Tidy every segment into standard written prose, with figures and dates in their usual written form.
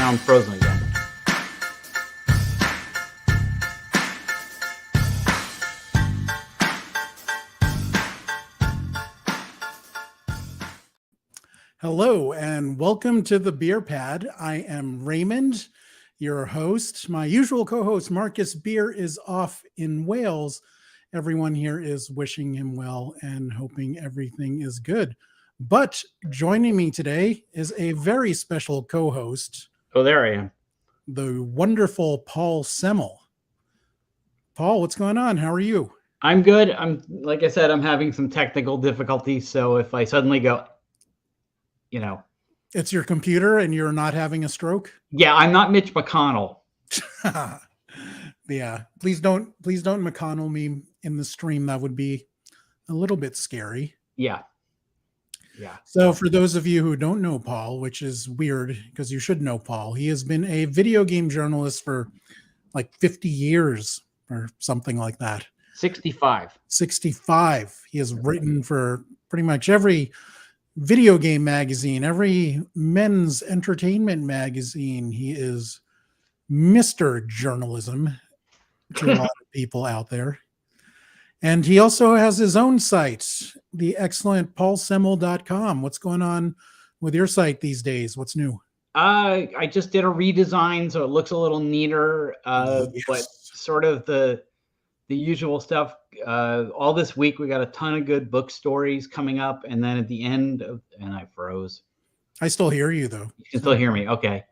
now I'm frozen again. Hello and welcome to the BeeRPad. I am Raymond, your host. My usual co-host Marcus Beer is off in Wales. Everyone here is wishing him well and hoping everything is good. But joining me today is a very special co-host. Oh, there I am. The wonderful Paul Semel. Paul, what's going on? How are you? I'm good. Like I said, I'm having some technical difficulties. So if I suddenly go, It's your computer and you're not having a stroke? Yeah, I'm not Mitch McConnell. Yeah, please don't McConnell me in the stream. That would be a little bit scary. Yeah. So for those of you who don't know Paul, which is weird because you should know Paul, he has been a video game journalist for like 50 years or something like that. 65. He has written for pretty much every video game magazine, every men's entertainment magazine. He is Mr. Journalism to a lot of people out there. And he also has his own site, the excellent paulsemel.com. What's going on with your site these days? What's new? I just did a redesign, so it looks a little neater, Yes. but sort of the usual stuff. All this week, we got a ton of good book stories coming up. And then at the end and I froze. I still hear you though. You can still hear me. Okay.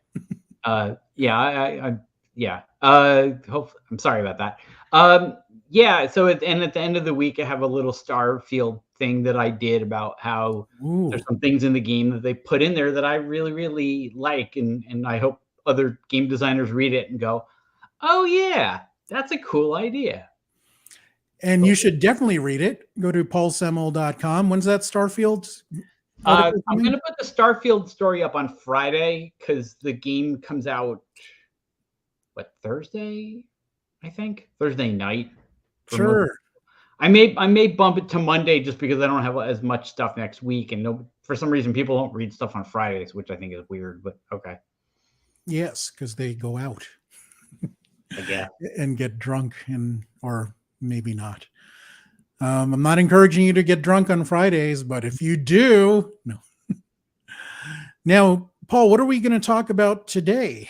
Yeah. I'm sorry about that. Yeah. So at the end of the week, I have a little Starfield thing that I did about how there's some things in the game that they put in there that I really, really like. And I hope other game designers read it and go, oh yeah, that's a cool idea. And you should definitely read it. Go to paulsemel.com. When's that Starfield? I'm going to put the Starfield story up on Friday because the game comes out, Thursday? I think Thursday night. Sure. I may bump it to Monday just because I don't have as much stuff next week, and for some reason people don't read stuff on Fridays, which I think is weird. But okay. Yes, because they go out. Yeah. And get drunk, or maybe not. I'm not encouraging you to get drunk on Fridays, but if you do, no. Now, Paul, what are we going to talk about today?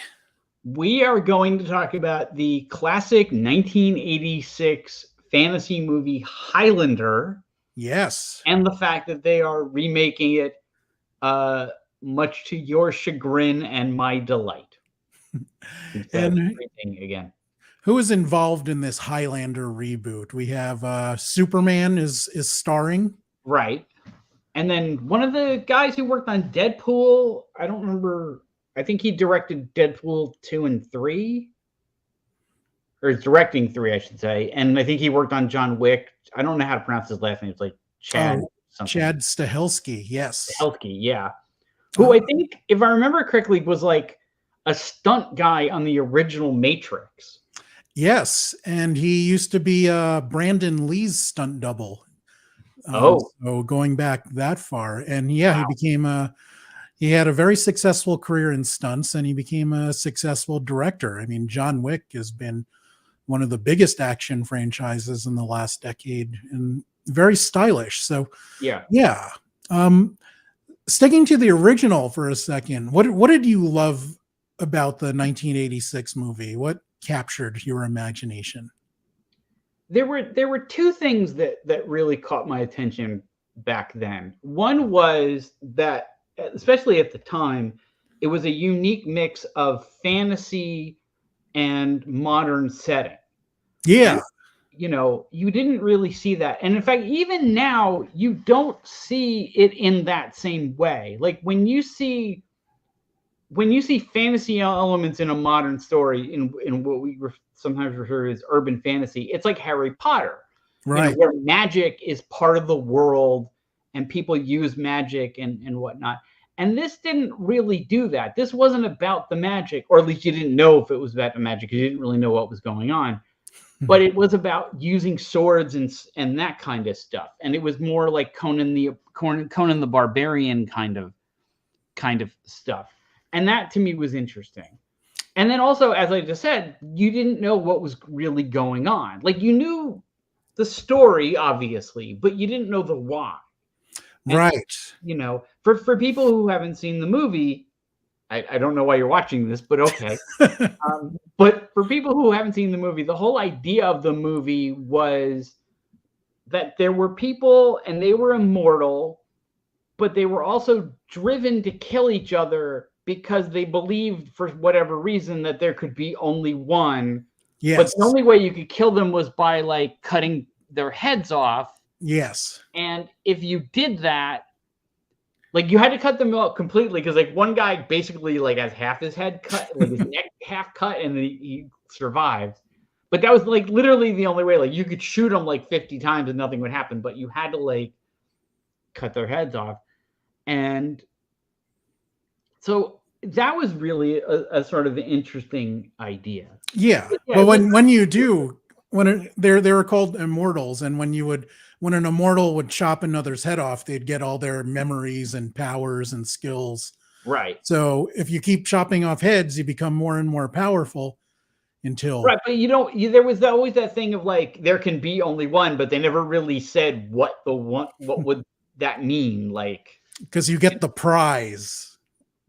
We are going to talk about the classic 1986 fantasy movie Highlander. Yes. And the fact that they are remaking it much to your chagrin and my delight. And again. Who is involved in this Highlander reboot? We have Superman is starring. Right. And then one of the guys who worked on Deadpool, I don't remember. I think he directed Deadpool 2 and 3. Or is directing 3, I should say. And I think he worked on John Wick. I don't know how to pronounce his last name. It's like Chad. Chad Stahelski. Yes. Stahelski, yeah. Who I think, if I remember correctly, was like a stunt guy on the original Matrix. Yes, and he used to be Brandon Lee's stunt double. So going back that far, and yeah, wow. He had a very successful career in stunts, and he became a successful director. I mean, John Wick has been one of the biggest action franchises in the last decade, and very stylish. So yeah. Sticking to the original for a second, what did you love about the 1986 movie? What captured your imagination? There were two things that really caught my attention back then. One was that, especially at the time, it was a unique mix of fantasy and modern setting. Yeah. And, you didn't really see that. And in fact, even now, you don't see it in that same way. Like when you see fantasy elements in a modern story, in what we sometimes refer to as urban fantasy, it's like Harry Potter, right? Where magic is part of the world and people use magic and whatnot. And this didn't really do that. This wasn't about the magic, or at least you didn't know if it was about the magic because you didn't really know what was going on. But it was about using swords and that kind of stuff. And it was more like Conan the Barbarian kind of stuff. And that to me was interesting. And then also, as I just said, you didn't know what was really going on. Like, you knew the story, obviously, but you didn't know the why. And, right. you know, for people who haven't seen the movie, I don't know why you're watching this, but okay. But for people who haven't seen the movie, the whole idea of the movie was that there were people and they were immortal, but they were also driven to kill each other because they believed, for whatever reason, that there could be only one. Yes. But the only way you could kill them was by like cutting their heads off. Yes. And if you did that, like, you had to cut them out completely, because like one guy basically like has half his head cut, like his neck half cut, and he survived. But that was like literally the only way. Like, you could shoot them like 50 times and nothing would happen, but you had to like cut their heads off. And so that was really a sort of interesting idea. Yeah. But when you do, they were called immortals, and when an immortal would chop another's head off, they'd get all their memories and powers and skills. Right. So if you keep chopping off heads, you become more and more powerful until. Right, but there was always that thing of like, there can be only one, but they never really said what would that mean, like, because you get the prize.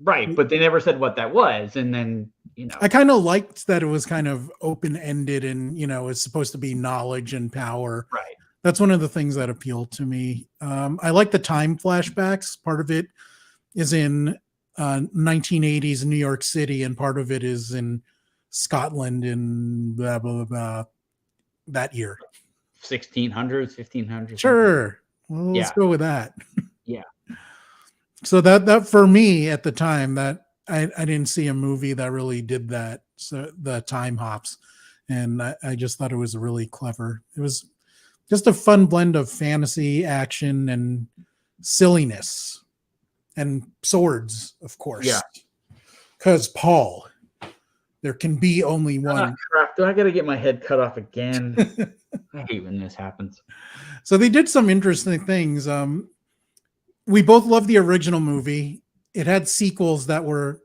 Right, but they never said what that was. And then, you know, I kind of liked that it was kind of open-ended, and, you know, it's supposed to be knowledge and power. Right. That's one of the things that appealed to me. I like the time flashbacks. Part of it is in 1980s New York City, and part of it is in Scotland in blah, blah, blah, that year. 1600s, 1500s. Sure. Well, let's go with that. Yeah. So that for me at the time, that I didn't see a movie that really did that. So the time hops, and I just thought it was really clever. It was just a fun blend of fantasy, action, and silliness, and swords, of course. Yeah. Because Paul, there can be only one. Crap, do I got to get my head cut off again? I hate when this happens. So they did some interesting things. We both loved the original movie. It had sequels that were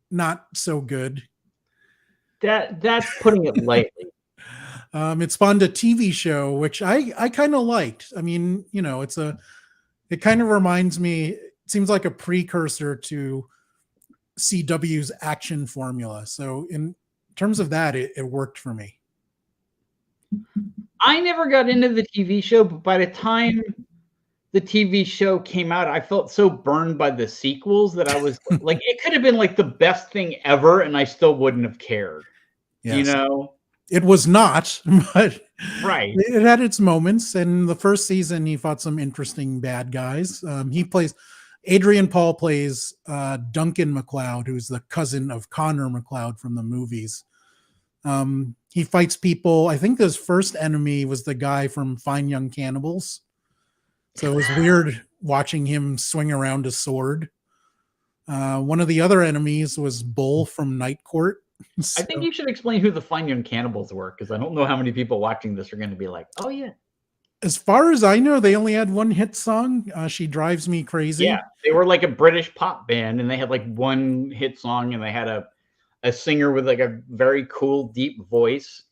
not so good. That's putting it lightly. It spawned a TV show, which I kind of liked. I mean, you know, it kind of reminds me, it seems like a precursor to CW's action formula. So in terms of that, it worked for me. I never got into the TV show, but by the time the TV show came out, I felt so burned by the sequels that I was like, it could have been like the best thing ever, and I still wouldn't have cared. Yes. You know? It was not, but right. It had its moments. And the first season, he fought some interesting bad guys. Adrian Paul plays Duncan MacLeod, who's the cousin of Connor MacLeod from the movies. He fights people. I think his first enemy was the guy from Fine Young Cannibals. So it was weird watching him swing around a sword. One of the other enemies was Bull from Night Court. So, I think you should explain who the Fine Young Cannibals were, because I don't know how many people watching this are going to be like, oh, yeah. As far as I know, they only had one hit song, She Drives Me Crazy. Yeah, they were like a British pop band, and they had like one hit song, and they had a singer with like a very cool, deep voice.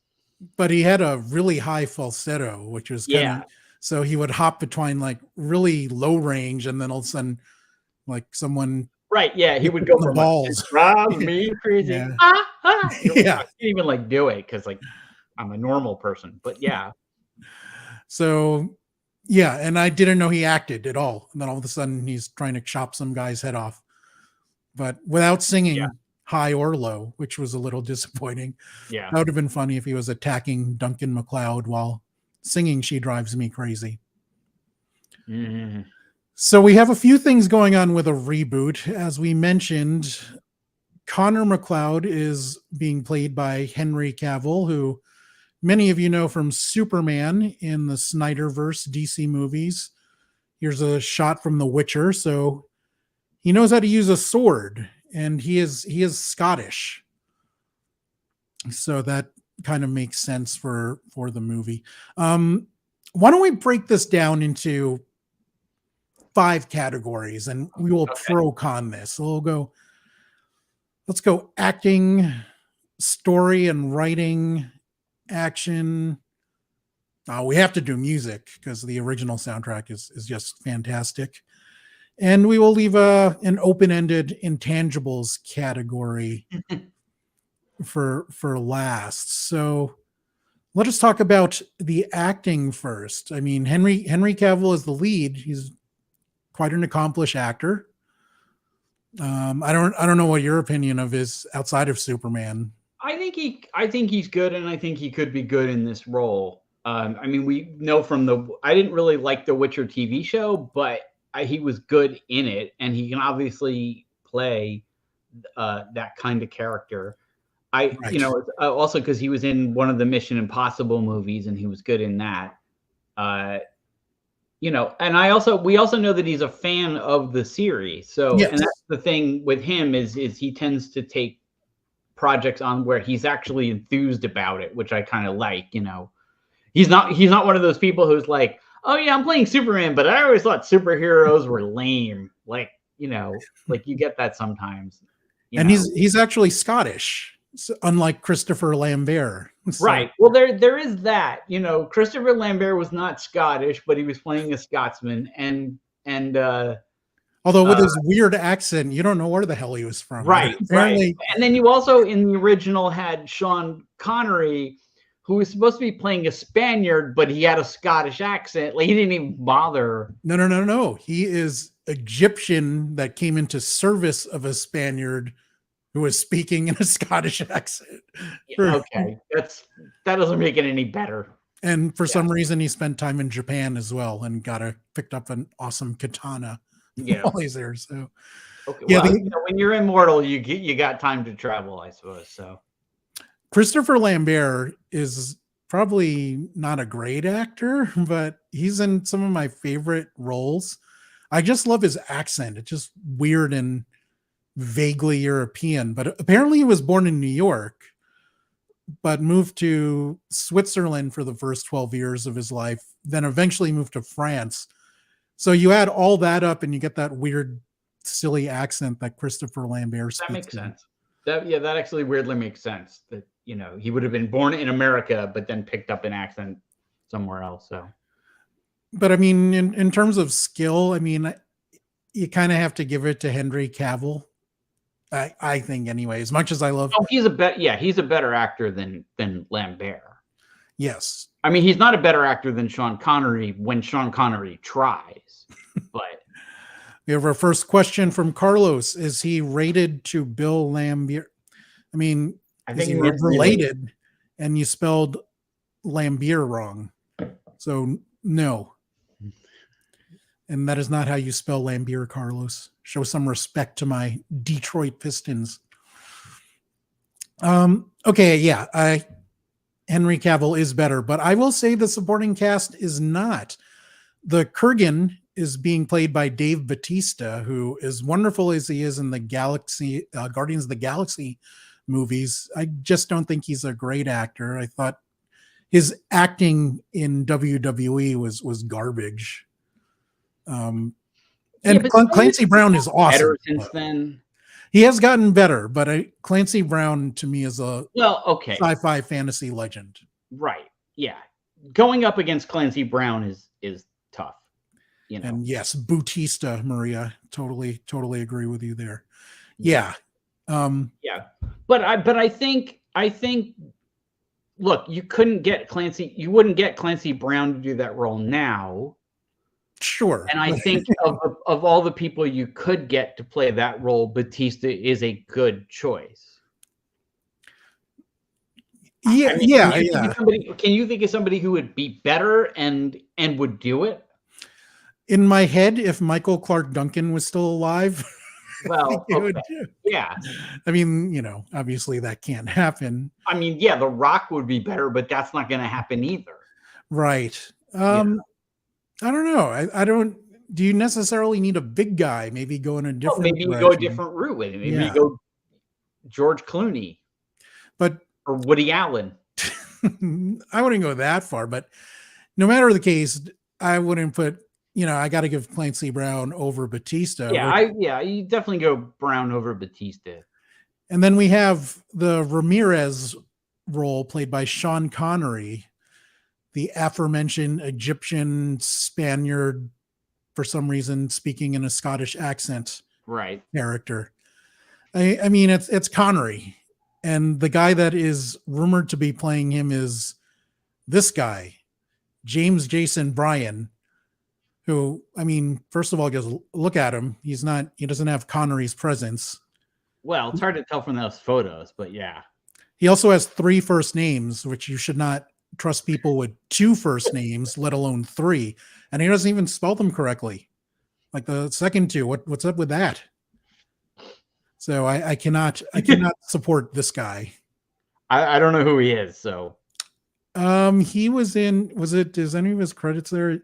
But he had a really high falsetto, which was kind of, so he would hop between like really low range, and then all of a sudden, like someone. Right, yeah, he would go the from balls. Drives me crazy. Yeah. Yeah. I can't even like do it because like I'm a normal person, but yeah. So, yeah, and I didn't know he acted at all. And then all of a sudden he's trying to chop some guy's head off, but without singing high or low, which was a little disappointing. Yeah. That would have been funny if he was attacking Duncan MacLeod while singing She Drives Me Crazy. Mm-hmm. So we have a few things going on with a reboot. As we mentioned, Connor MacLeod is being played by Henry Cavill, who many of you know from Superman in the Snyderverse DC movies. Here's a shot from The Witcher. So he knows how to use a sword, and he is Scottish. So that kind of makes sense for the movie. Why don't we break this down into 5 categories, and we will pro con this. So we'll go Let's go acting, story and writing, action. We have to do music because the original soundtrack is just fantastic. And we will leave an open-ended intangibles category for last. So let us talk about the acting first. I mean, Henry Cavill is the lead. He's quite an accomplished actor. I don't know what your opinion of is outside of Superman. I think he's good, and I think he could be good in this role. I mean, we know from I didn't really like the Witcher TV show, but he was good in it, and he can obviously play that kind of character. Right. You know, also because he was in one of the Mission Impossible movies, and he was good in that. You know, and we also know that he's a fan of the series. So, yes. And that's the thing with him is he tends to take projects on where he's actually enthused about it, which I kind of like. You know, he's not one of those people who's like, oh yeah, I'm playing Superman, but I always thought superheroes were lame. Like, you know, like you get that sometimes. And he's actually Scottish, unlike Christopher Lambert. So. Right. Well, there is that. You know, Christopher Lambert was not Scottish, but he was playing a Scotsman, and although with his weird accent, you don't know where the hell he was from. Right. Apparently, right. And then you also in the original had Sean Connery, who was supposed to be playing a Spaniard, but he had a Scottish accent. Like he didn't even bother. No. He is Egyptian that came into service of a Spaniard who was speaking in a Scottish accent. Okay, that doesn't make it any better. And for some reason, he spent time in Japan as well and picked up an awesome katana while he's there. So, okay, yeah, well, when you're immortal, you got time to travel, I suppose. So, Christopher Lambert is probably not a great actor, but he's in some of my favorite roles. I just love his accent. It's just weird and vaguely European, but apparently he was born in New York, but moved to Switzerland for the first 12 years of his life, then eventually moved to France. So you add all that up and you get that weird, silly accent that Christopher Lambert speaks. That makes sense. That actually weirdly makes sense that, you know, he would have been born in America, but then picked up an accent somewhere else. So, but I mean, in terms of skill, I mean, you kind of have to give it to Henry Cavill. I think anyway, as much as I love. Oh, he's a better actor than Lambert. Yes. I mean, he's not a better actor than Sean Connery when Sean Connery tries, but. We have our first question from Carlos. Is he rated to Bill Lambert? I mean, I think he's related, and you spelled Lambert wrong. So no. And that is not how you spell Lambert, Carlos. Show some respect to my Detroit Pistons. Okay, yeah. Henry Cavill is better, but I will say the supporting cast is not. The Kurgan is being played by Dave Batista, who is wonderful as he is in the Guardians of the Galaxy movies. I just don't think he's a great actor. I thought his acting in WWE was garbage. Clancy Brown is awesome. Better since then. He has gotten better, but Clancy Brown to me is a sci-fi fantasy legend. Right. Yeah. Going up against Clancy Brown is tough. You know. And yes, Batista, Maria, totally agree with you there. Yeah. Yeah. But I think look, you wouldn't get Clancy Brown to do that role now. Sure. And I think of all the people you could get to play that role, Batista is a good choice. Yeah, I mean, yeah. Can you think of somebody who would be better and would do it? In my head, if Michael Clark Duncan was still alive, well, yeah. I mean, you know, obviously that can't happen. I mean, yeah, The Rock would be better, but that's not going to happen either. Right. I don't know. I don't. Do you necessarily need a big guy? Maybe go in a different. Maybe you go a different route with him. Maybe you go George Clooney, or Woody Allen. I wouldn't go that far, but no matter the case, I wouldn't put. You know, I got to give Clancy Brown over Batista. Yeah, you definitely go Brown over Batista. And then we have the Ramirez role played by Sean Connery, the aforementioned Egyptian Spaniard, for some reason speaking in a Scottish accent, right? Character. I mean, it's Connery, and the guy that is rumored to be playing him is this guy, James Jason Bryan, who, I mean, first of all, just look at him. He doesn't have Connery's presence. Well, it's hard to tell from those photos, but yeah. He also has 3 first names, which you should not trust people with 2 first names, let alone 3. And he doesn't even spell them correctly. Like the second 2. What's up with that? So I cannot support this guy. I don't know who he is, so he was in, is any of his credits there?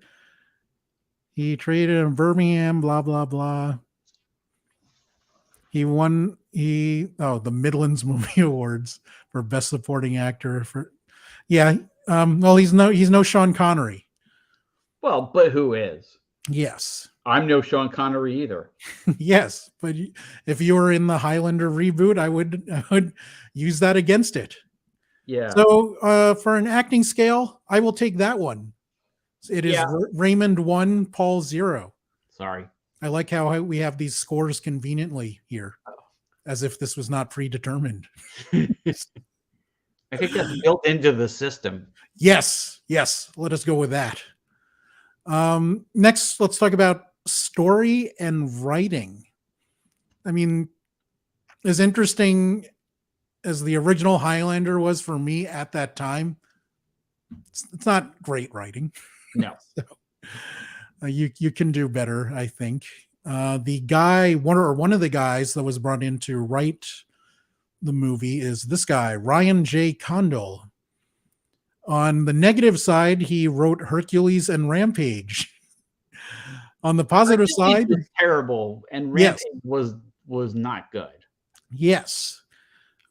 He traded in Birmingham, blah blah blah. He won the Midlands Movie Awards for Best Supporting Actor well, he's no Sean Connery. Well, but who is? Yes. I'm no Sean Connery either. Yes, but if you were in the Highlander reboot, I would use that against it. Yeah. So for an acting scale, I will take that one. It is Raymond 1, Paul 0. Sorry. I like how we have these scores conveniently here, as if this was not predetermined. I think that's built into the system. Yes. Let us go with that. Next, let's talk about story and writing. I mean, as interesting as the original Highlander was for me at that time, it's not great writing. No. So, you can do better, I think. The guy, one of the guys that was brought in to write the movie is this guy, Ryan J. Condal. On the negative side, he wrote Hercules and Rampage. On the positive side, was terrible, and Rampage was not good. Yes,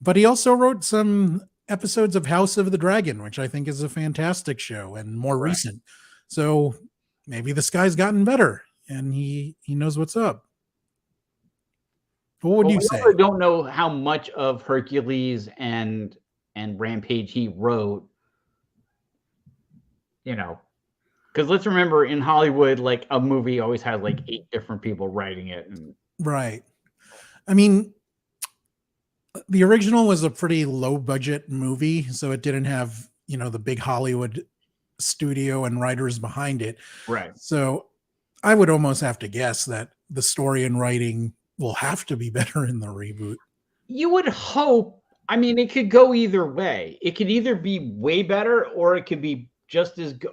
but he also wrote some episodes of House of the Dragon, which I think is a fantastic show and more recent. So maybe this guy's gotten better and he knows what's up. What would you say? I don't know how much of Hercules and Rampage he wrote. Because let's remember, in Hollywood, like a movie always has like 8 different people writing it. Right. I mean, the original was a pretty low budget movie, so it didn't have, the big Hollywood studio and writers behind it. Right. So I would almost have to guess that the story and writing will have to be better in the reboot. You would hope. I mean, it could go either way. It could either be way better, or it could be just as good,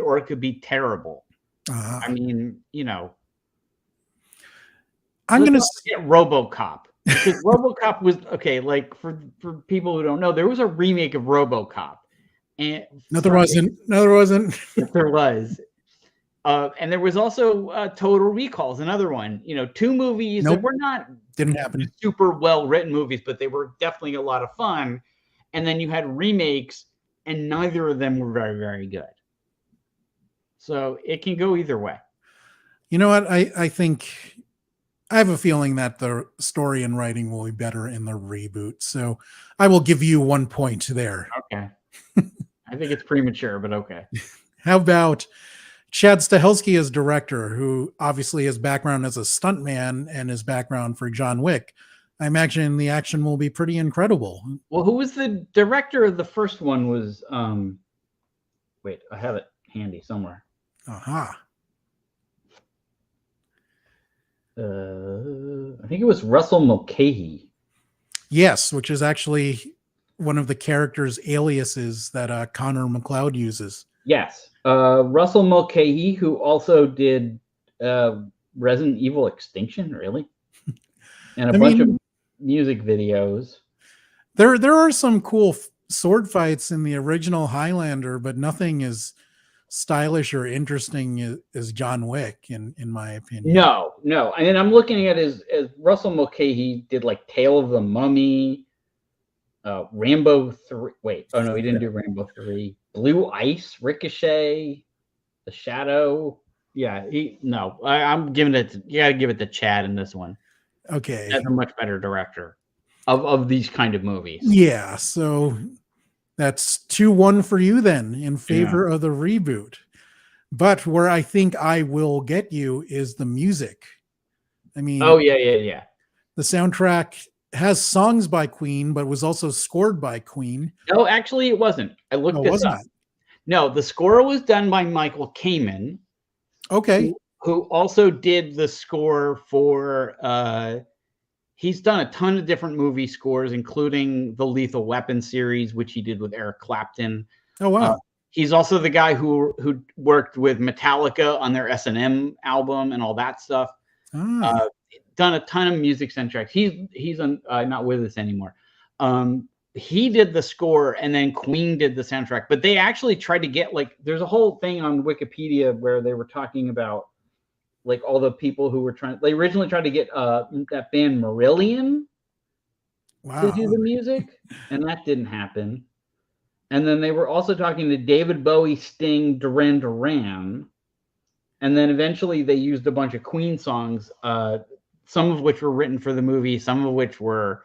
or it could be terrible. I mean, I'm going to get RoboCop, because RoboCop was okay. Like for people who don't know, there was a remake of RoboCop, and there wasn't. There was. And there was also Total Recall's another one. 2 movies that were didn't happen. Super well written movies, but they were definitely a lot of fun. And then you had remakes, and neither of them were very, very good. So it can go either way. You know what? I think I have a feeling that the story and writing will be better in the reboot. So I will give you 1 point there. Okay. I think it's premature, but okay. How about Chad Stahelski as director, who obviously has background as a stuntman and his background for John Wick? I imagine the action will be pretty incredible. Well, who was the director of the first one? Was wait, I have it handy somewhere. Aha. I think it was Russell Mulcahy. Yes, which is actually one of the characters' aliases that Connor MacLeod uses. Yes. Russell Mulcahy, who also did Resident Evil Extinction, really? And a bunch of music videos. There are some cool sword fights in the original Highlander, but nothing as stylish or interesting as John Wick, in my opinion. No. I mean, I'm looking at as Russell Mulcahy did like Tale of the Mummy, Rambo 3. Wait, oh no, he didn't do Rambo 3. Blue Ice, Ricochet, The Shadow. Yeah, I'm giving it. You gotta give it to Chad in this one. Okay, that's a much better director. of these kind of movies. Yeah, so that's 2-1 for you then in favor of the reboot. But where I think I will get you is the music. I mean, yeah. The soundtrack has songs by Queen, but was also scored by Queen. No, actually, it wasn't. I looked this up. No, the score was done by Michael Kamen. Okay. Who also did the score for he's done a ton of different movie scores, including the Lethal Weapon series, which he did with Eric Clapton. Oh wow. He's also the guy who worked with Metallica on their S&M album and all that stuff. Done a ton of music soundtracks. He's not with us anymore. He did the score, and then Queen did the soundtrack. But they actually tried to get, like, there's a whole thing on Wikipedia where they were talking about, like, all the people who were they originally tried to get that band Marillion to do the music, and that didn't happen. And then they were also talking to David Bowie, Sting, Duran Duran. And then eventually they used a bunch of Queen songs, some of which were written for the movie, some of which were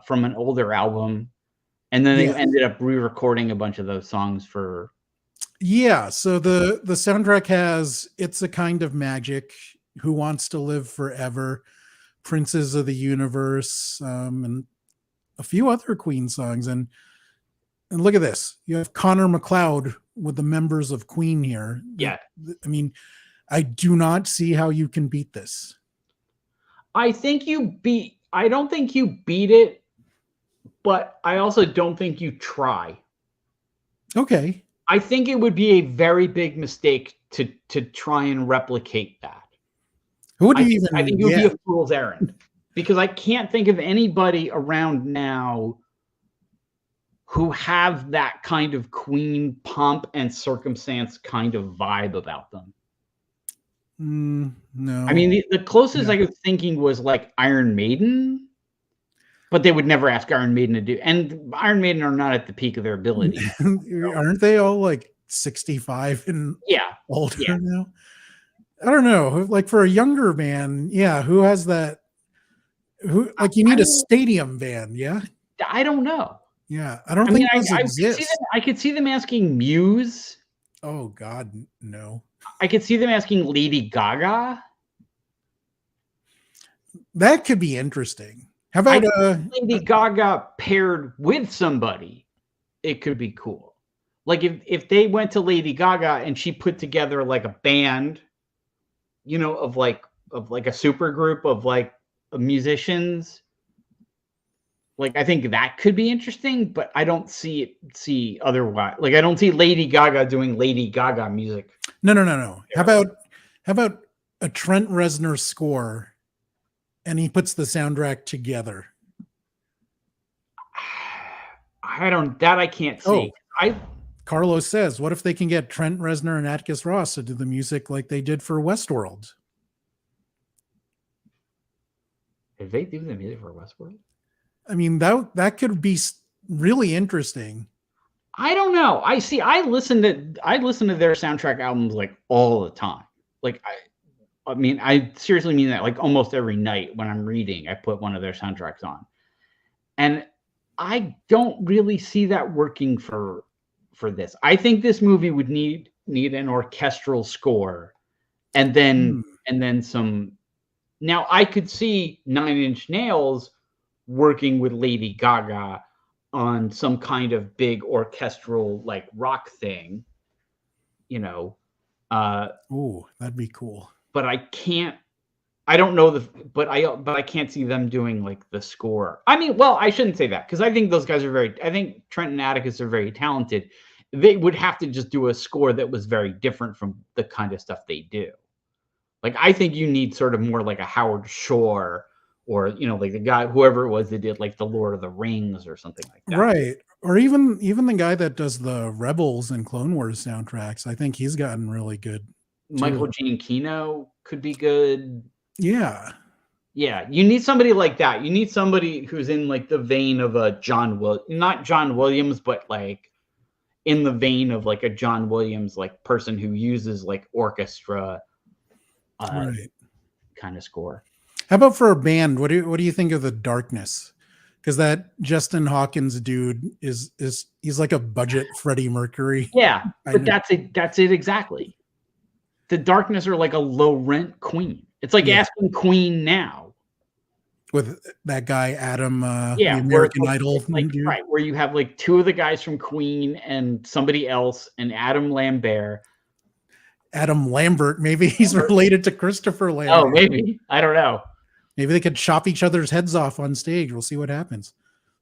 from an older album. And then they ended up re-recording a bunch of those songs for... Yeah, so the soundtrack has It's a Kind of Magic, Who Wants to Live Forever, Princes of the Universe, and a few other Queen songs. And look at this. You have Connor MacLeod with the members of Queen here. Yeah. I mean, I do not see how you can beat this. I don't think you beat it, but I also don't think you try. Okay. I think it would be a very big mistake to try and replicate that. I think it would be a fool's errand, because I can't think of anybody around now who have that kind of Queen pomp and circumstance kind of vibe about them. No. I mean, the closest I was thinking was like Iron Maiden, but they would never ask Iron Maiden to do. And Iron Maiden are not at the peak of their ability. Aren't they all like 65 and older now? I don't know. Like for a younger band, who has that? You need a stadium band, I don't know. Yeah, I don't think those exist. I could see them asking Muse. Oh God, no. I could see them asking Lady Gaga. That could be interesting. How about Lady Gaga paired with somebody? It could be cool. Like if they went to Lady Gaga and she put together like a band, of like a super group of like musicians. Like, I think that could be interesting, but I don't see otherwise. Like, I don't see Lady Gaga doing Lady Gaga music. No. How about a Trent Reznor score, and he puts the soundtrack together? I can't see. Carlos says, what if they can get Trent Reznor and Atticus Ross to do the music like they did for Westworld? Did they do the music for Westworld? I mean, that could be really interesting. I don't know. I listen to their soundtrack albums like all the time. Like I mean, I seriously mean that. Like almost every night when I'm reading, I put one of their soundtracks on. And I don't really see that working for this. I think this movie would need an orchestral score and then some. Now I could see 9 Inch Nails working with Lady Gaga on some kind of big orchestral like rock thing, that'd be cool. But I don't know but I can't see them doing like the score. I mean, well, I shouldn't say that, because I think those guys I think Trent and Atticus are very talented. They would have to just do a score that was very different from the kind of stuff they do. Like, I think you need sort of more like a Howard Shore, or like the guy, whoever it was that did like the Lord of the Rings or something like that, right? Or even the guy that does the Rebels and Clone Wars soundtracks. I think he's gotten really good. Michael Giacchino could be good. Yeah, you need somebody like that. You need somebody who's in like the vein of a not John Williams, but like in the vein of like a John Williams, like person who uses like orchestra kind of score. How about for a band? What do you think of The Darkness? because that Justin Hawkins dude is he's like a budget Freddie Mercury. Yeah, but that's it exactly. The Darkness are like a low rent Queen. It's like asking Queen now with that guy Adam, the American Idol like, dude. Right, where you have like two of the guys from Queen and somebody else, and Adam Lambert. Adam Lambert, maybe he's related to Christopher Lambert. Oh, maybe. I don't know. Maybe they could chop each other's heads off on stage. We'll see what happens.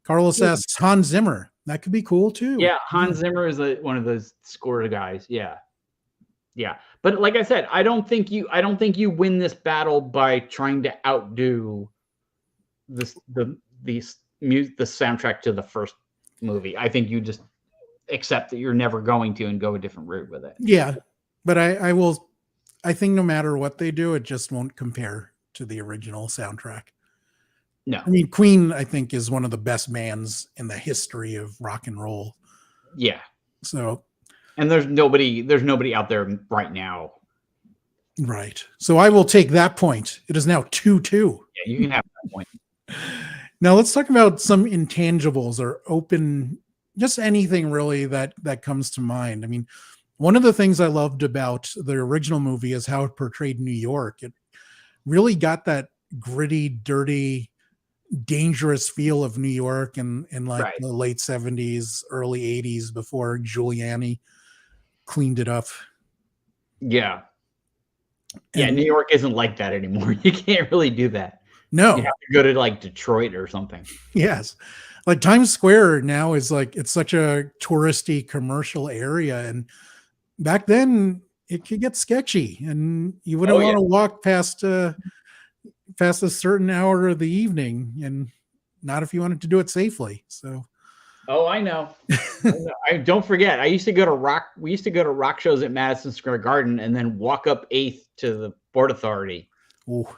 Carlos asks Hans Zimmer. That could be cool too. Yeah, Hans Zimmer is one of those score guys. Yeah. Yeah. But like I said, I don't think you win this battle by trying to outdo the soundtrack to the first movie. I think you just accept that you're never going to and go a different route with it. Yeah. But I think no matter what they do, it just won't compare to the original soundtrack. No. I mean, Queen, I think, is one of the best bands in the history of rock and roll. Yeah. So, and there's nobody out there right now. Right. So I will take that point. It is now 2-2. Yeah, you can have that point. Now let's talk about some intangibles or open, just anything really that comes to mind. I mean, one of the things I loved about the original movie is how it portrayed New York. It really got that gritty, dirty, dangerous feel of New York in like the late 70s, early 80s before Giuliani cleaned it up. Yeah. Yeah, New York isn't like that anymore. You can't really do that. No. You have to go to like Detroit or something. Yes. Like Times Square now is like, it's such a touristy commercial area. And back then it could get sketchy and you wouldn't want to walk past a certain hour of the evening, and not if you wanted to do it safely. So, I know. I don't forget. We used to go to rock shows at Madison Square Garden and then walk up 8th to the Port Authority. Ooh.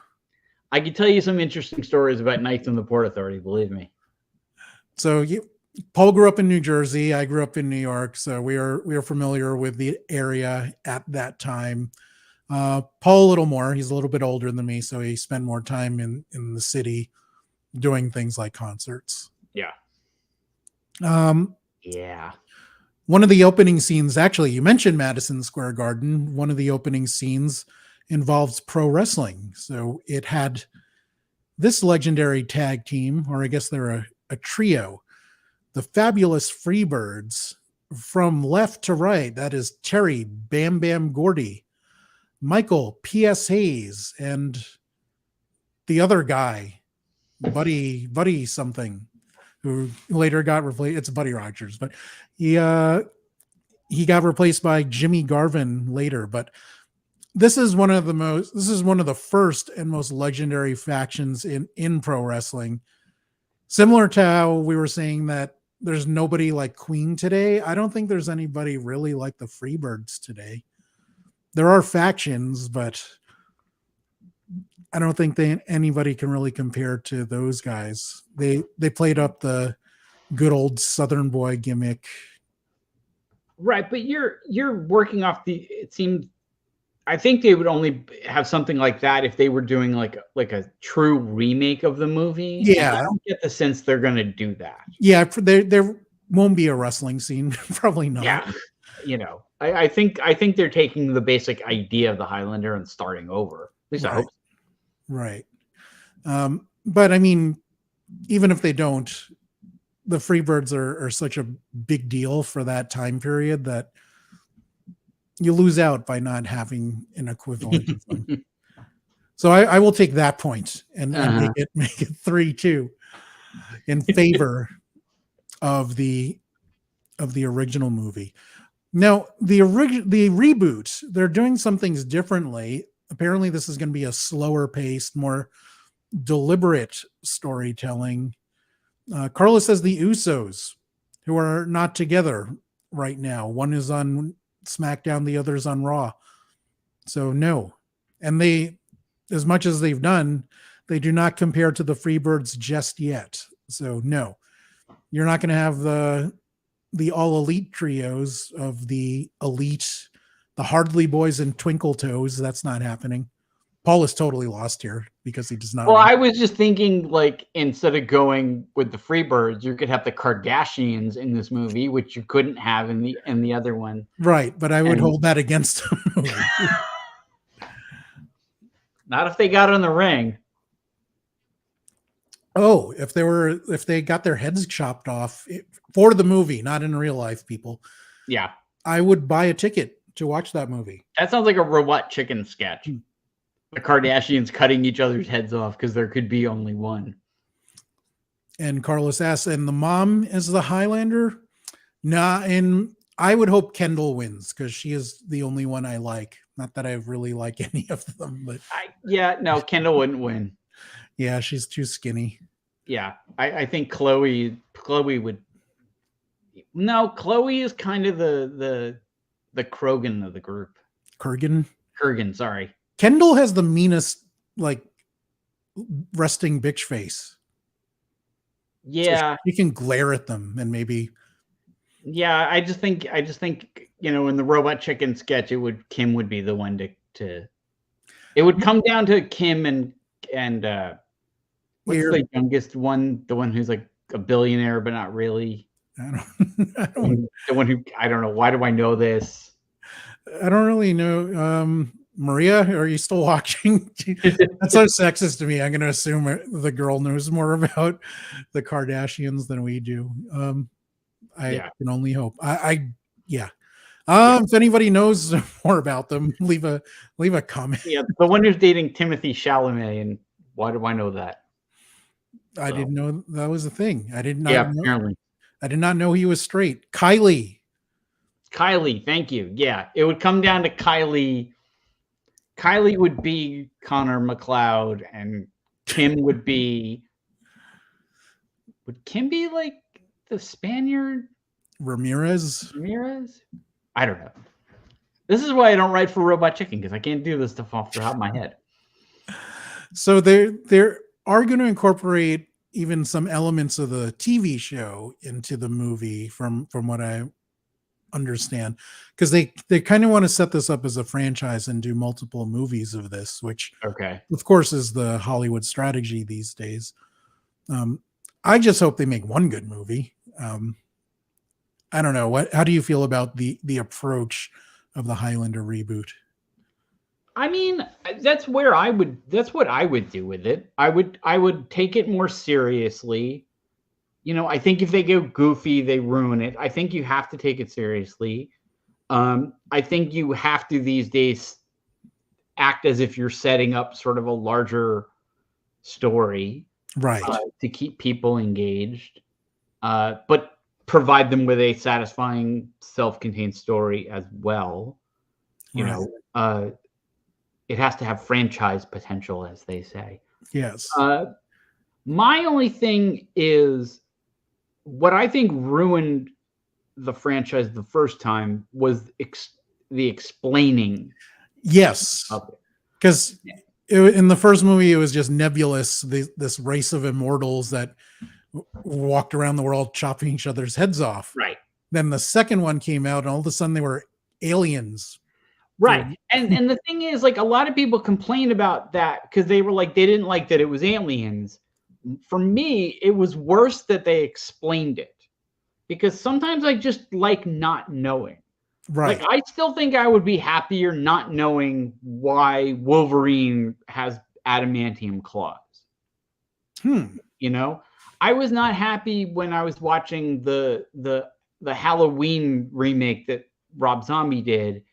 I could tell you some interesting stories about nights in the Port Authority, believe me. So Paul grew up in New Jersey. I grew up in New York. So we are familiar with the area at that time. Paul a little more. He's a little bit older than me, so he spent more time in the city doing things like concerts. Yeah. Yeah. One of the opening scenes, actually, you mentioned Madison Square Garden. One of the opening scenes involves pro wrestling. So it had this legendary tag team, or I guess they're a trio, the Fabulous Freebirds. From left to right, that is Terry Bam Bam Gordy, Michael P.S. Hayes, and the other guy, Buddy something, who later got replaced. It's Buddy Rogers, but he got replaced by Jimmy Garvin later. But this is one of the first and most legendary factions in pro wrestling. Similar to how we were saying that there's nobody like Queen today, I don't think there's anybody really like the Freebirds today. There are factions, but I don't think anybody can really compare to those guys. They played up the good old Southern boy gimmick. Right, but you're working off it seemed, I think they would only have something like that if they were doing like a true remake of the movie. Yeah. I don't get the sense they're going to do that. Yeah, there won't be a wrestling scene. Probably not. Yeah. I think they're taking the basic idea of the Highlander and starting over. At least I hope so. Right. But I mean, even if they don't, the Freebirds are such a big deal for that time period that you lose out by not having an equivalent of them. So I will take that point and make it 3-2 in favor of the original movie. Now, the reboot, they're doing some things differently. Apparently, this is going to be a slower paced, more deliberate storytelling. Carlos says the Usos, who are not together right now. One is on SmackDown, the other's on Raw. So no. And they, as much as they've done, they do not compare to the Freebirds just yet. So no. You're not going to have the all elite trios of the elite, the Hardley Boys and Twinkle Toes. That's not happening. Paul is totally lost here because he does not. Well, I was just thinking, like, instead of going with the Freebirds, you could have the Kardashians in this movie, which you couldn't have in the other one. Right, but I would hold that against the movie. Not if they got in the ring. Oh, if they got their heads chopped off for the movie, not in real life, people. Yeah. I would buy a ticket to watch that movie. That sounds like a Robot Chicken sketch. The Kardashians cutting each other's heads off because there could be only one. And Carlos asks, and the mom is the Highlander? Nah, and I would hope Kendall wins because she is the only one I like. Not that I really like any of them, but no, Kendall wouldn't win. Yeah, she's too skinny. Yeah, I think Chloe would. No, Chloe is kind of the Kurgan of the group. Kurgan, sorry. Kendall has the meanest, like, resting bitch face. Yeah, so you can glare at them and maybe. Yeah, I just think in the Robot Chicken sketch, Kim would be the one to. It would come down to Kim and what's the youngest one? The one who's like a billionaire but not really. I don't. The one who I don't know. Why do I know this? I don't really know. Maria, are you still watching? That's so sexist to me. I'm going to assume the girl knows more about the Kardashians than we do. I can only hope. If anybody knows more about them, leave a comment. Yeah, the one who's dating Timothy Chalamet, and why do I know that? I didn't know that was a thing. I did not. Yeah, apparently. I did not know he was straight. Kylie, thank you. Yeah, it would come down to Kylie. Kylie would be Connor MacLeod, and Kim would be. Would Kim be like the Spaniard? Ramirez? I don't know. This is why I don't write for Robot Chicken, because I can't do this stuff off the top of my head. So they are going to incorporate even some elements of the TV show into the movie, from what I understand, because they kind of want to set this up as a franchise and do multiple movies of this, which of course is the Hollywood strategy these days. I just hope they make one good movie. I don't know. How do you feel about the approach of the Highlander reboot? I mean, that's what I would do with it. I would take it more seriously. I think if they go goofy, they ruin it. I think you have to take it seriously. I think you have to these days act as if you're setting up sort of a larger story, right? To keep people engaged, but provide them with a satisfying, self-contained story as well. You know, it has to have franchise potential, as they say. Yes. My only thing is, what I think ruined the franchise the first time was the explaining. Yes. Because in the first movie, it was just nebulous, this race of immortals that walked around the world chopping each other's heads off. Right. Then the second one came out, and all of a sudden they were aliens. Right. And the thing is, like, a lot of people complained about that because they didn't like that it was aliens. For me, it was worse that they explained it, because sometimes I just like not knowing. Right. Like, I still think I would be happier not knowing why Wolverine has adamantium claws. I was not happy when I was watching the Halloween remake that Rob Zombie did,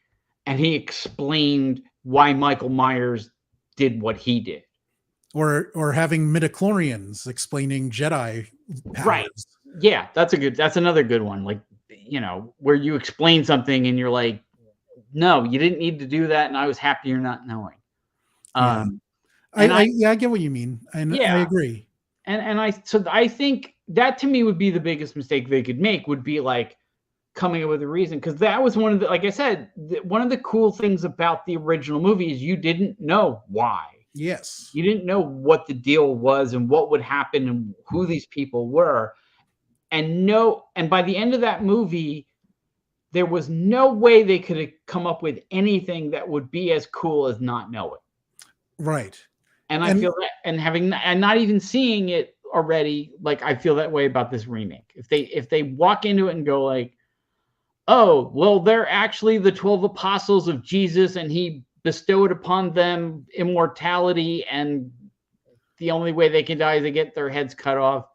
and he explained why Michael Myers did what he did. Or having midichlorians explaining Jedi powers. Right. Yeah, that's another good one. Like, where you explain something and you're like, no, you didn't need to do that, and I was happier not knowing. I get what you mean. I agree. And I think that, to me, would be the biggest mistake they could make, would be like coming up with a reason, because that was one of the, like I said, one of the cool things about the original movie is you didn't know why. Yes. You didn't know what the deal was and what would happen and who these people were. And by the end of that movie, there was no way they could have come up with anything that would be as cool as not knowing. Right. And I feel that, and not even seeing it already, like I feel that way about this remake. If they walk into it and go like, oh, well, they're actually the 12 apostles of Jesus, and he bestowed upon them immortality, and the only way they can die is to get their heads cut off,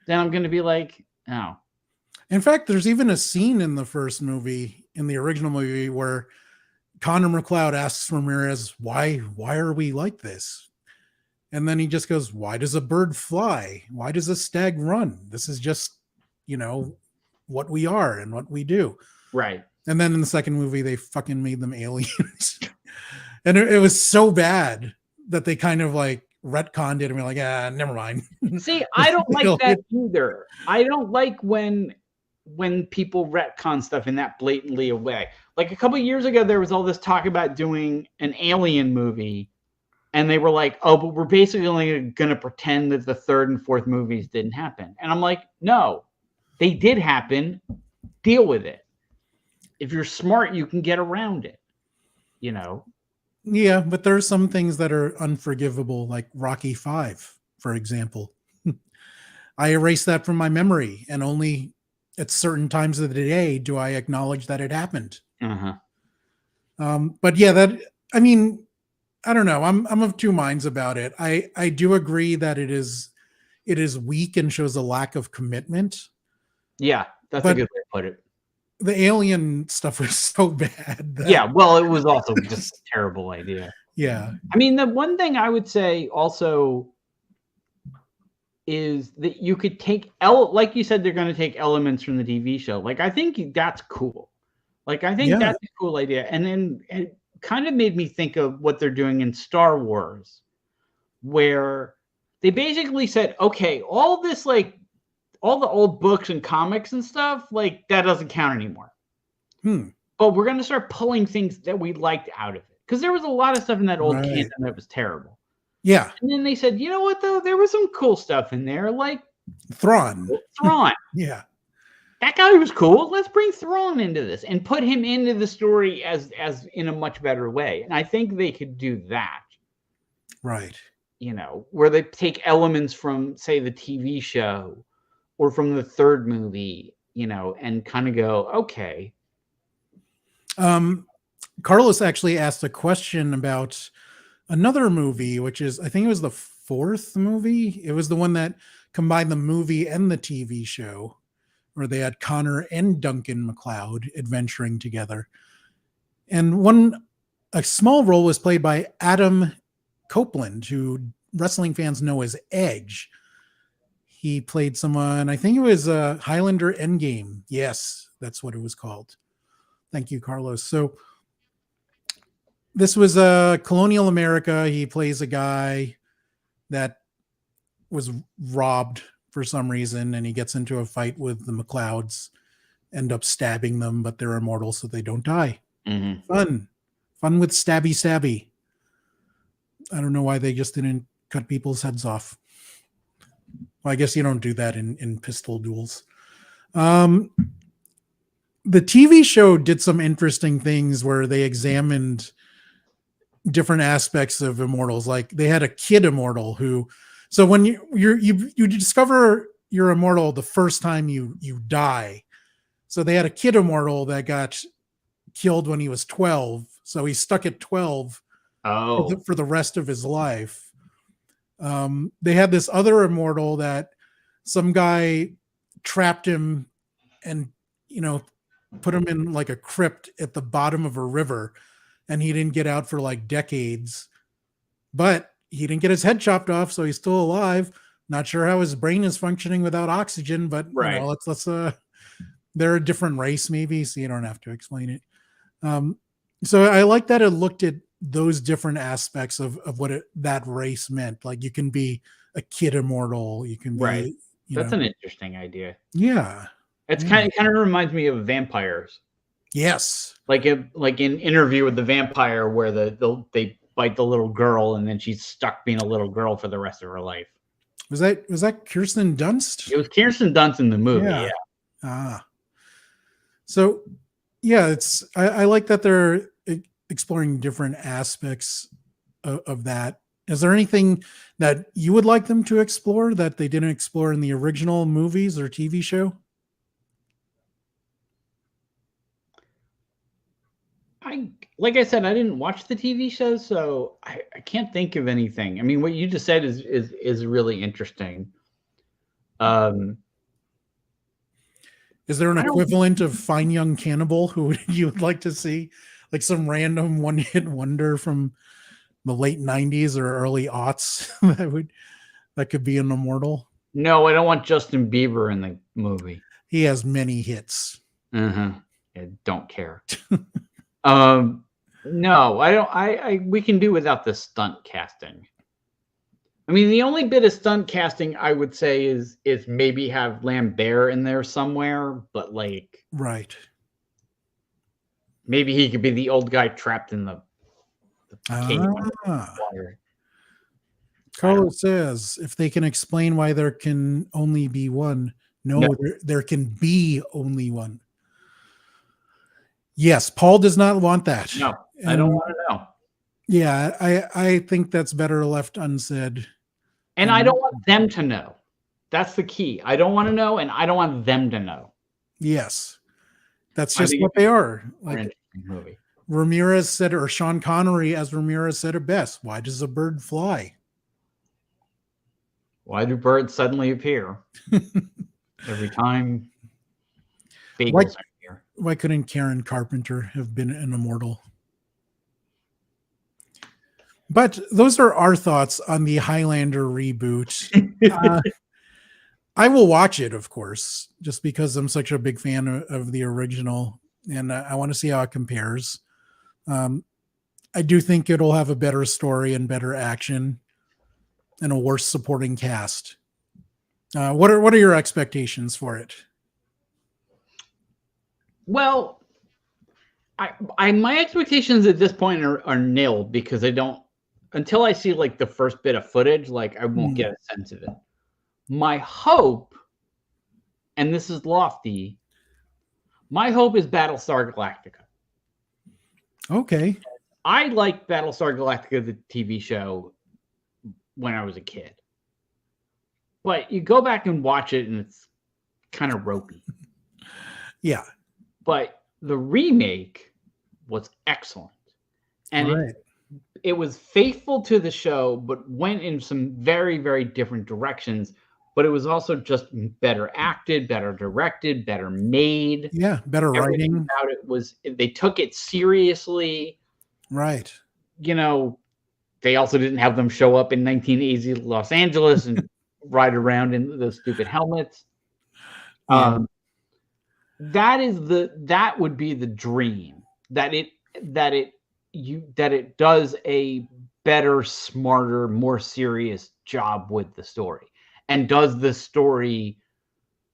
then I'm going to be like, oh. In fact, there's even a scene in the first movie, in the original movie, where Connor MacLeod asks Ramirez, why are we like this? And then he just goes, why does a bird fly? Why does a stag run? This is just, what we are and what we do. Right. And then in the second movie, they fucking made them aliens. And it was so bad that they kind of like retconned it and were like, never mind. See, I don't like that either. I don't like when people retcon stuff in that blatantly a way. Like a couple of years ago, there was all this talk about doing an alien movie. And they were like, oh, but we're basically only going to pretend that the third and fourth movies didn't happen. And I'm like, no, they did happen. Deal with it. If you're smart, you can get around it, Yeah, but there are some things that are unforgivable, like Rocky V, for example. I erase that from my memory, and only at certain times of the day do I acknowledge that it happened. Uh-huh. But yeah, I don't know. I'm of two minds about it. I do agree that it is weak and shows a lack of commitment. Yeah, that's a good way to put it. The alien stuff was so bad. Yeah, well, it was also just a terrible idea. Yeah. I mean, the one thing I would say also is that you could take like you said, they're going to take elements from the TV show. Like, I think that's cool. Like, I think that's a cool idea. And then it kind of made me think of what they're doing in Star Wars, where they basically said, okay, all this, like, all the old books and comics and stuff, like, that doesn't count anymore. But we're going to start pulling things that we liked out of it. Because there was a lot of stuff in that old canon that was terrible. Yeah. And then they said, you know what, though? There was some cool stuff in there, like Thrawn. Yeah. That guy was cool. Let's bring Thrawn into this and put him into the story as in a much better way. And I think they could do that. Right. Where they take elements from, say, the TV show or from the third movie, and kind of go, okay. Carlos actually asked a question about another movie, which is, I think it was the fourth movie. It was the one that combined the movie and the TV show, where they had Connor and Duncan MacLeod adventuring together. And a small role was played by Adam Copeland, who wrestling fans know as Edge. He played someone, I think it was Highlander Endgame. Yes, that's what it was called. Thank you, Carlos. So this was colonial America. He plays a guy that was robbed for some reason, and he gets into a fight with the MacLeods, end up stabbing them, but they're immortal, so they don't die. Mm-hmm. Fun with stabby. I don't know why they just didn't cut people's heads off. Well, I guess you don't do that in pistol duels. The TV show did some interesting things where they examined different aspects of immortals. Like they had a kid immortal who, so when you discover you're immortal the first time you die. So they had a kid immortal that got killed when he was 12. So he's stuck at 12 for the rest of his life. They had this other immortal that some guy trapped him and, put him in like a crypt at the bottom of a river, and he didn't get out for like decades, but he didn't get his head chopped off. So he's still alive. Not sure how his brain is functioning without oxygen, but let's they're a different race maybe, so you don't have to explain it. So I like that it looked at those different aspects of what that race meant. Like you can be a kid immortal, you can be That's an interesting idea. Yeah. It's kind of reminds me of vampires. Yes. Like in Interview with the Vampire, where they bite the little girl and then she's stuck being a little girl for the rest of her life. Was that Kirsten Dunst? It was Kirsten Dunst in the movie. Yeah. So yeah, I like that they're exploring different aspects of that. Is there anything that you would like them to explore that they didn't explore in the original movies or TV show? Like I said, I didn't watch the TV show, so I can't think of anything. I mean, what you just said is really interesting. Is there an equivalent of Fine Young Cannibal who you would like to see? Like some random one-hit wonder from the late 90s or early aughts that could be an immortal? No, I don't want Justin Bieber in the movie. He has many hits. I don't care. No, I don't. We can do without the stunt casting. I mean, the only bit of stunt casting I would say is maybe have Lambert in there somewhere, but like, right. Maybe he could be the old guy trapped in the cave water. Carlos says, if they can explain why there can only be one, no. There can be only one. Yes, Paul does not want that. No, I don't want to know. Yeah, I think that's better left unsaid. And I don't want them to know. That's the key. I don't want to know, and I don't want them to know. Yes. That's just what they are. Like movie. Ramirez said, or Sean Connery as Ramirez said it best, why does a bird fly? Why do birds suddenly appear? Every time bagels are here. Why couldn't Karen Carpenter have been an immortal? But those are our thoughts on the Highlander reboot. I will watch it, of course, just because I'm such a big fan of the original, and I want to see how it compares. I do think it'll have a better story and better action and a worse supporting cast. What are your expectations for it? Well, my expectations at this point are nil, because I don't, until I see like the first bit of footage, like I won't get a sense of it. My hope, and this is lofty, my hope is Battlestar Galactica. Okay. I liked Battlestar Galactica, the TV show, when I was a kid. But you go back and watch it and it's kind of ropey. Yeah. But the remake was excellent. And it was faithful to the show, but went in some very, very different directions. But it was also just better acted, better directed, better made. Yeah, better writing. About it was, they took it seriously. Right. You know, they also didn't have them show up in 1980 Los Angeles and ride around in those stupid helmets. Yeah. That would be the dream, that it does a better, smarter, more serious job with the story, and does the story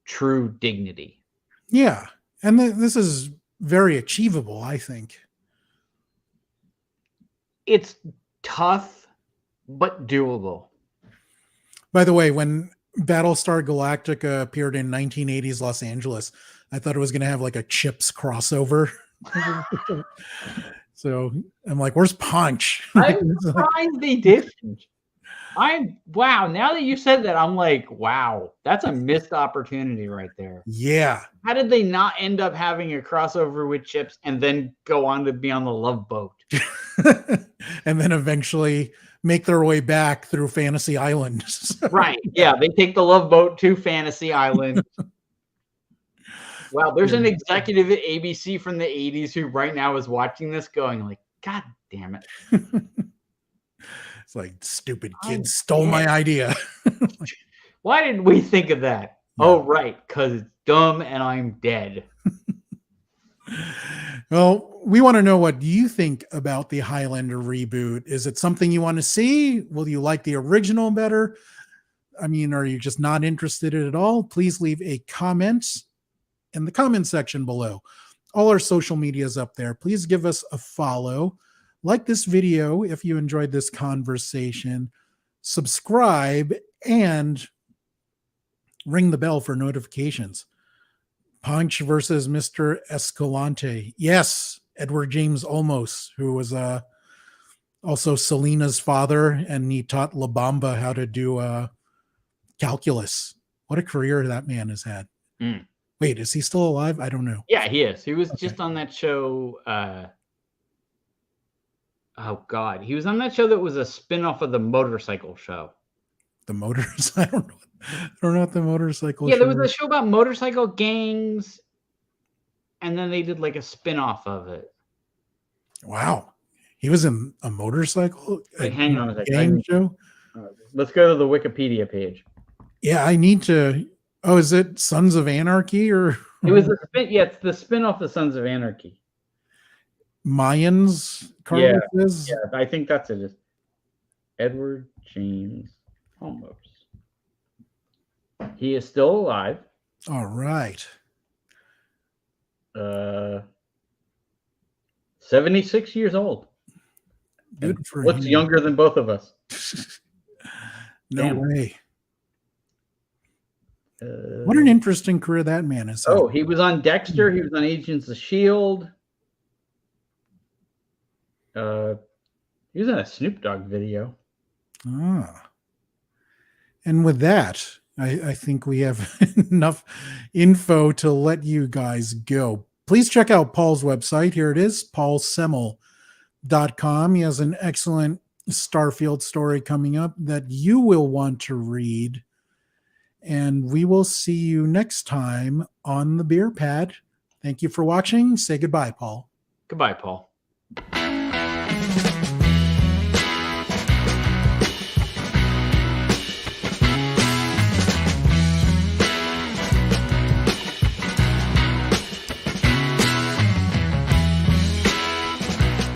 true dignity. Yeah. And this is very achievable, I think. It's tough, but doable. By the way, when Battlestar Galactica appeared in 1980s Los Angeles, I thought it was going to have like a Chips crossover. So I'm like, where's Punch? I'm surprised they didn't. Wow. Now that you said that, I'm like, wow, that's a missed opportunity right there. Yeah. How did they not end up having a crossover with Chips and then go on to be on the Love Boat? And then eventually make their way back through Fantasy Island. Right. Yeah. They take the Love Boat to Fantasy Island. Wow. There's an executive at ABC from the 80s who right now is watching this going like, God damn it. It's like, stupid kids stole my idea. Why didn't we think of that? Yeah. Oh, right. Because it's dumb and I'm dead. Well, we want to know what you think about the Highlander reboot. Is it something you want to see? Will you like the original better? I mean, are you just not interested in it at all? Please leave a comment in the comment section below. All our social media is up there. Please give us a follow. Like this video if you enjoyed this conversation. Subscribe and ring the bell for notifications. Punch versus Mr. Escalante. Yes, Edward James Olmos, who was Also Selena's father, and he taught La Bamba how to do calculus. What a career that man has had. Wait, is he still alive? I don't know. Yeah, he is. He was just on that show. Oh God, he was on that show that was a spin-off of the motorcycle show. The motors? I don't know what the motorcycle. Yeah, there was a show about motorcycle gangs, and then they did like a spin-off of it. Wow, he was in a motorcycle hang on a second. gang show. Let's go to the Wikipedia page. Yeah, I need to. Oh, is it Sons of Anarchy or? It was a spin. Yeah, it's the spin-off of Sons of Anarchy. Mayans. Yeah, I think that's it. Edward James Olmos. He is still alive. All right. 76 years old. Good for him. Looks younger than both of us. No way. What an interesting career that man has had. Oh, he was on Dexter. He was on Agents of S.H.I.E.L.D. He was in a Snoop Dogg video. And with that, I think we have enough info to let you guys go. Please check out Paul's website. Here it is, paulsemel.com. He has an excellent Starfield story coming up that you will want to read. And we will see you next time on the BeeRPad. Thank you for watching. Say goodbye, Paul. Goodbye, Paul.